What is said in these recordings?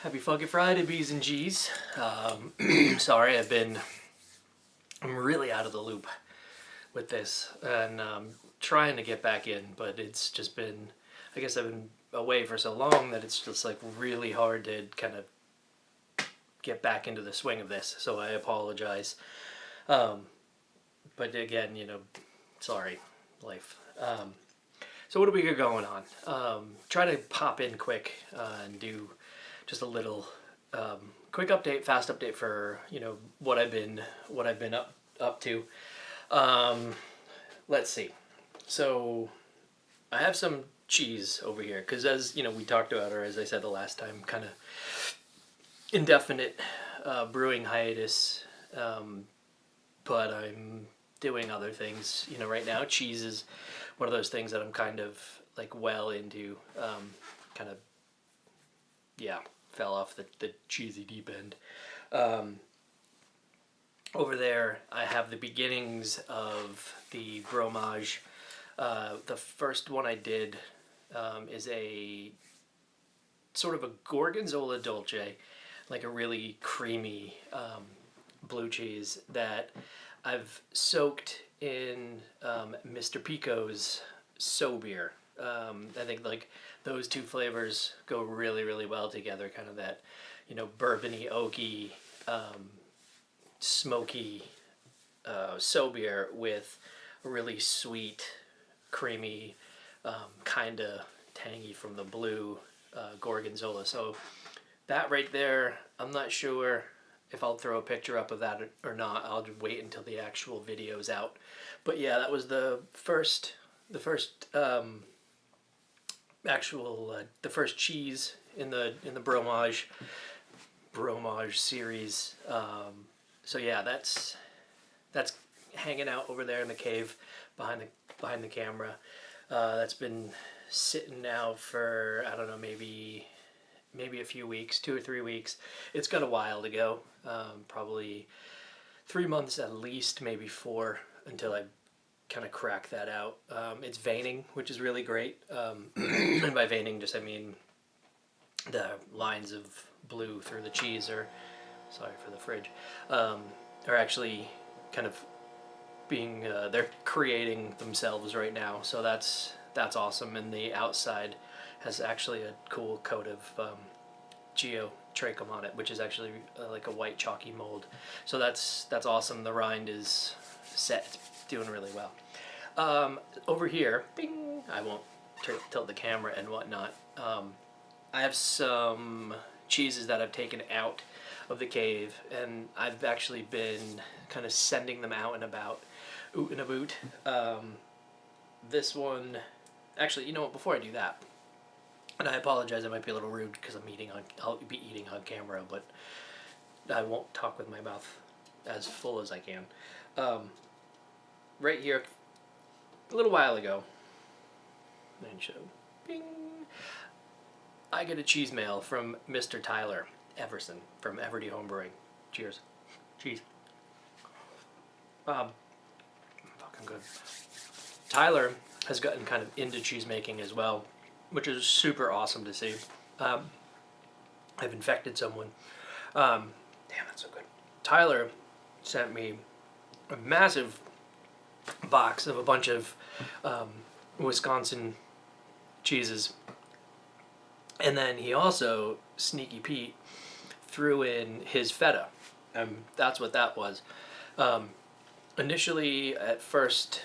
Happy fucking Friday, B's and G's. Sorry, I'm really out of the loop with this, and trying to get back in, but it's just been, I guess I've been away for so long that it's just like really hard to kind of get back into the swing of this, so I apologize. But again, sorry, life. So what do we got going on? Try to pop in quick and do just a little quick update, fast update for what I've been up to. Let's see. So I have some cheese over here because, as we talked about, or as I said the last time, kind of indefinite brewing hiatus, but I'm doing other things. Right now, cheese is one of those things that I'm kind of like well into. Kind of, yeah, fell off the cheesy deep end. Over there, I have the beginnings of the bromage. The first one I did is a sort of a gorgonzola dolce, like a really creamy blue cheese that I've soaked in Mr. Pico's So Beer. I think like those two flavors go really, really well together. Kind of that, bourbony, oaky, smoky So Beer with a really sweet, creamy, kind of tangy from the blue gorgonzola. So that right there, I'm not sure if I'll throw a picture up of that or not. I'll just wait until the actual video's out. But yeah, that was the first cheese in the bromage series. So yeah, that's hanging out over there in the cave behind the camera. That's been sitting now for, I don't know, maybe a few weeks, 2 or 3 weeks. It's got a while to go, probably 3 months at least, maybe 4, until I kind of crack that out. It's veining, which is really great. And by veining, just I mean the lines of blue through the cheese are, sorry for the fridge, are actually kind of being, they're creating themselves right now. So that's awesome. And the outside has actually a cool coat of geotrachum on it, which is actually like a white chalky mold. So that's awesome. The rind is set. It's doing really well. Over here, bing, I won't tilt the camera and whatnot. I have some cheeses that I've taken out of the cave, and I've actually been kind of sending them out and about, oot and a boot. This one, actually, you know what, before I do that, and I apologize, I might be a little rude because I'll be eating on camera, but I won't talk with my mouth as full as I can. Right here, a little while ago, and show, bing, I get a cheese mail from Mr. Tyler Everson from Everdy Homebrewing. Cheers. Cheese. Fucking good. Tyler has gotten kind of into cheese making as well, which is super awesome to see. I've infected someone. Damn, that's so good. Tyler sent me a massive box of a bunch of Wisconsin cheeses. And then he also, Sneaky Pete, threw in his feta. That's what that was. Initially, at first,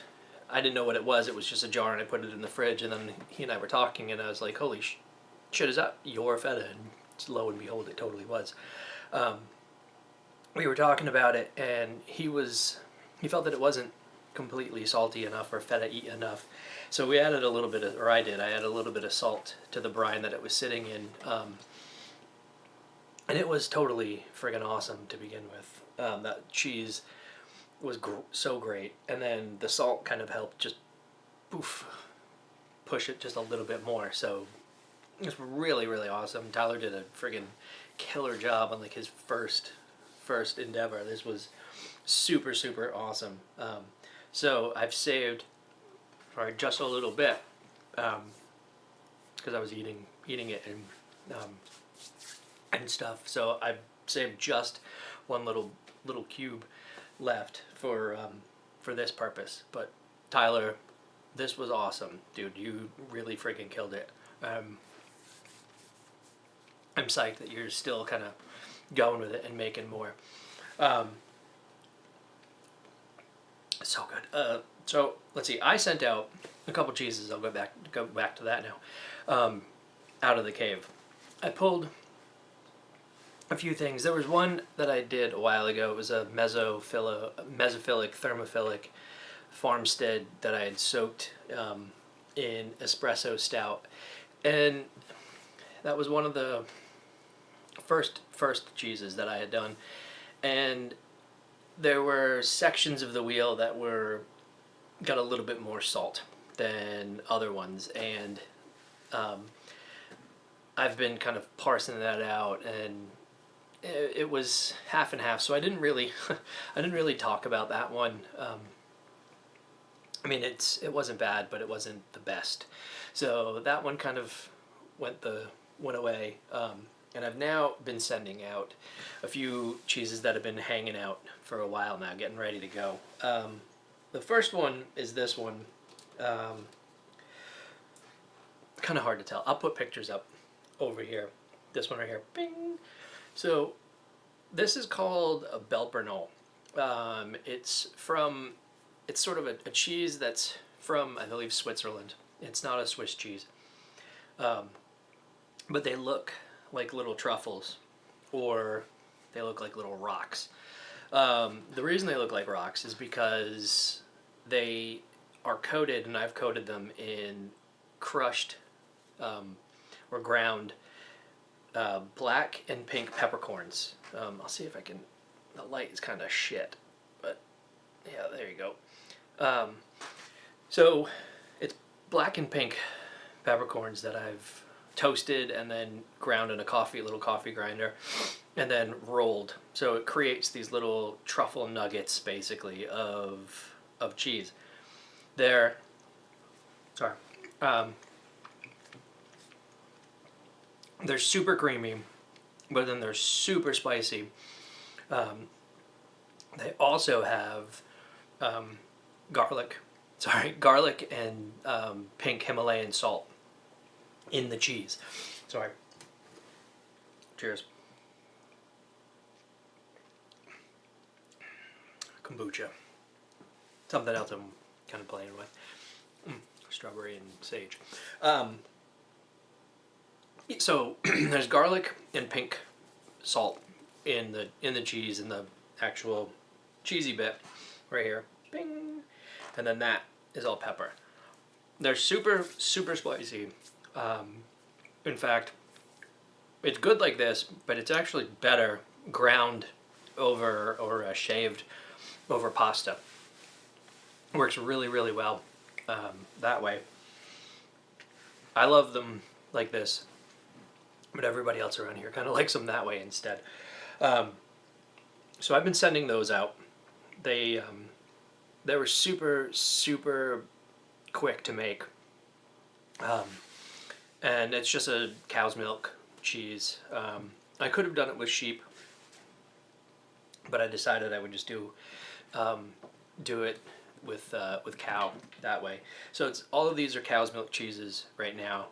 I didn't know what it was. It was just a jar, and I put it in the fridge. And then he and I were talking, and I was like, holy shit, is that your feta? And lo and behold, it totally was. We were talking about it, and he felt that it wasn't completely salty enough or feta-y enough. So we added a little bit of, or I added a little bit of salt to the brine that it was sitting in. And it was totally friggin' awesome to begin with. That cheese was so great. And then the salt kind of helped just, push it just a little bit more. So it was really, really awesome. Tyler did a friggin' killer job on like his first endeavor. This was super, super awesome. So I've saved for just a little bit, because I was eating it, and and stuff. So I've saved just one little cube left for this purpose. But Tyler, this was awesome, dude. You really freaking killed it. I'm psyched that you're still kind of going with it and making more. So good. So let's see. I sent out a couple cheeses. I'll go back to that now. Out of the cave, I pulled a few things. There was one that I did a while ago. It was a mesophilic thermophilic farmstead that I had soaked in espresso stout, and that was one of the first cheeses that I had done, and there were sections of the wheel that got a little bit more salt than other ones, and I've been kind of parsing that out, and it was half and half. So I didn't really talk about that one. I mean, it wasn't bad, but it wasn't the best. So that one kind of went away. And I've now been sending out a few cheeses that have been hanging out for a while now, getting ready to go. The first one is this one. Kind of hard to tell. I'll put pictures up over here. This one right here. Bing! So this is called a Belpernol. It's sort of a cheese that's from, I believe, Switzerland. It's not a Swiss cheese. But they look like little truffles, or they look like little rocks. The reason they look like rocks is because they are coated, and I've coated them in crushed or ground black and pink peppercorns. I'll see if I can, the light is kind of shit, but yeah, there you go. So it's black and pink peppercorns that I've toasted and then ground in a little coffee grinder, and then rolled. So it creates these little truffle nuggets, basically, of cheese. They're super creamy, but then they're super spicy. They also have garlic and pink Himalayan salt in the cheese. Sorry. Cheers. Kombucha. Something else I'm kind of playing with. Strawberry and sage. So there's garlic and pink salt in the cheese, in the actual cheesy bit right here. Bing! And then that is all pepper. They're super, super spicy. In fact, it's good like this, but it's actually better ground over or shaved over pasta. Works really, really well that way. I love them like this, but everybody else around here kind of likes them that way instead. So I've been sending those out. They were super, super quick to make. And it's just a cow's milk cheese. I could have done it with sheep, but I decided I would just do it with cow that way. So all of these are cow's milk cheeses right now.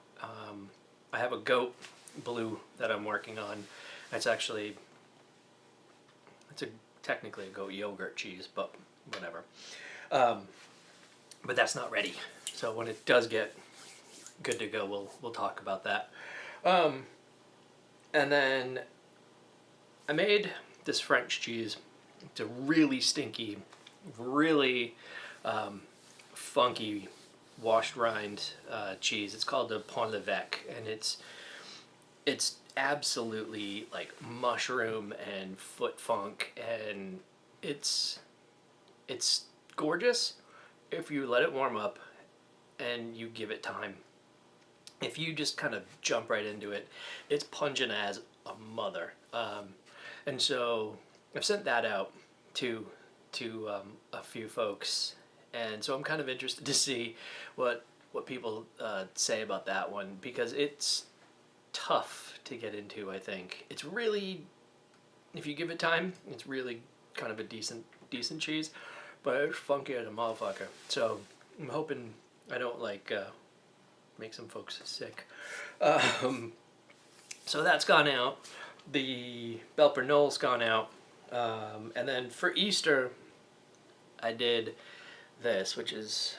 I have a goat blue that I'm working on. It's technically a goat yogurt cheese, but whatever. But that's not ready. So when it does get good to go, we'll talk about that. And then I made this French cheese. It's a really stinky, really funky washed rind cheese. It's called the Pont l'Evêque, and it's absolutely like mushroom and foot funk, and it's gorgeous if you let it warm up and you give it time. If you just kind of jump right into it, it's pungent as a mother. And so I've sent that out to a few folks, and so I'm kind of interested to see what people say about that one, because it's tough to get into, I think. It's really, if you give it time, it's really kind of a decent cheese, but it's funky as a motherfucker. So I'm hoping I don't like make some folks sick. So that's gone out. The Belper Knoll's gone out. And then for Easter, I did this, which is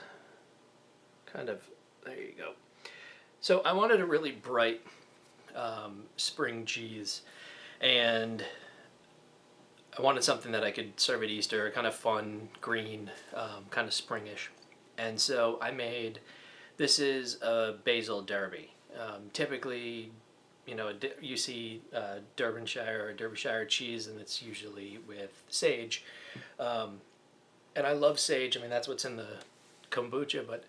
kind of, there you go. So I wanted a really bright spring cheese, and I wanted something that I could serve at Easter, kind of fun, green, kind of springish. And so I made, this is a basil derby. Typically, you know, you see Derbyshire cheese, and it's usually with sage. And I love sage. I mean, that's what's in the kombucha, but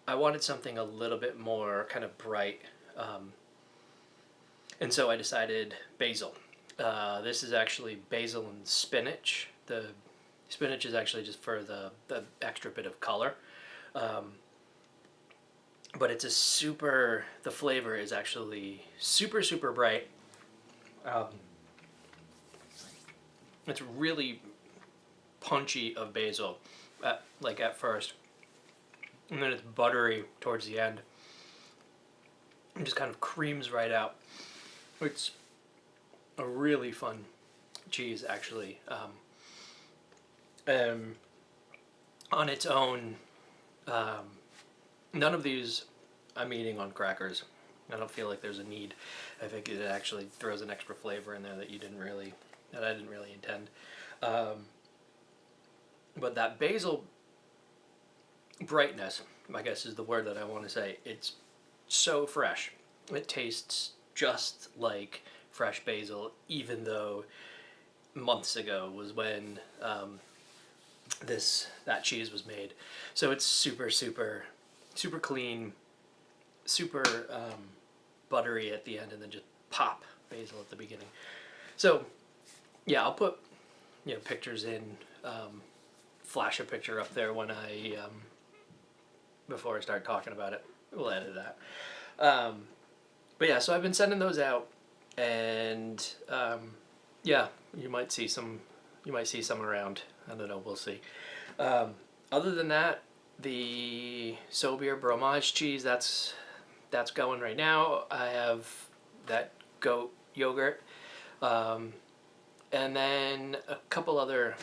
I wanted something a little bit more kind of bright. And so I decided basil. This is actually basil and spinach. The spinach is actually just for the extra bit of color. But it's a super, the flavor is actually super, super bright. It's really punchy of basil, like at first. And then it's buttery towards the end. And just kind of creams right out. It's a really fun cheese, actually. On its own, none of these I'm eating on crackers. I don't feel like there's a need. I think it actually throws an extra flavor in there that I didn't really intend. But that basil brightness, I guess is the word that I want to say. It's so fresh. It tastes just like fresh basil, even though months ago was when that cheese was made. So it's super, super, super clean, super buttery at the end, and then just pop basil at the beginning. So yeah, I'll put pictures in, flash a picture up there when I before I start talking about it. We'll edit that. But yeah, so I've been sending those out, and yeah, you might see some around. I don't know, we'll see. Other than that, the Sobier Bromage cheese, that's going right now. I have that goat yogurt, and then a couple other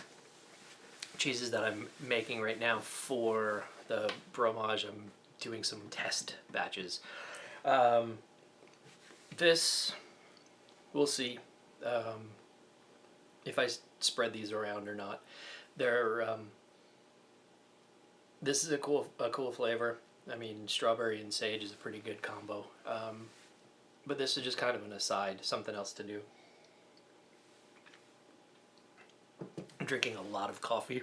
cheeses that I'm making right now for the Bromage. I'm doing some test batches. This, we'll see if I spread these around or not. They're this is a cool flavor. I mean, strawberry and sage is a pretty good combo. But this is just kind of an aside, something else to do. I'm drinking a lot of coffee,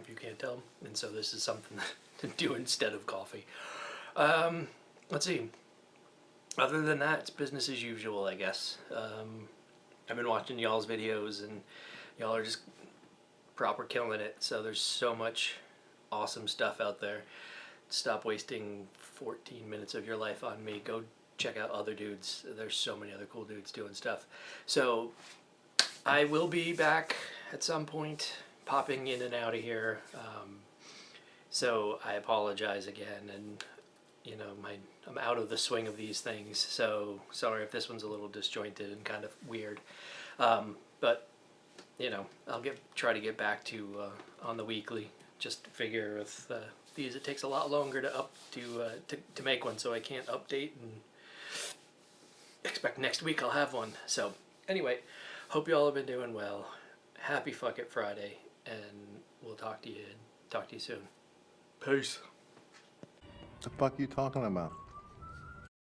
if you can't tell, and so this is something to do instead of coffee. Let's see. Other than that, it's business as usual, I guess. I've been watching y'all's videos, and y'all are just proper killing it. So there's so much awesome stuff out there. Stop wasting 14 minutes of your life on me. Go check out other dudes. There's so many other cool dudes doing stuff. So I will be back at some point, popping in and out of here. So I apologize again, and I'm out of the swing of these things, so sorry if this one's a little disjointed and kind of weird. But I'll try to get back to on the weekly. Just figure with these, it takes a lot longer to make one, so I can't update and expect next week I'll have one. So anyway, hope you all have been doing well. Happy Fuck It Friday, and we'll talk to you soon. Peace. The fuck you talking about?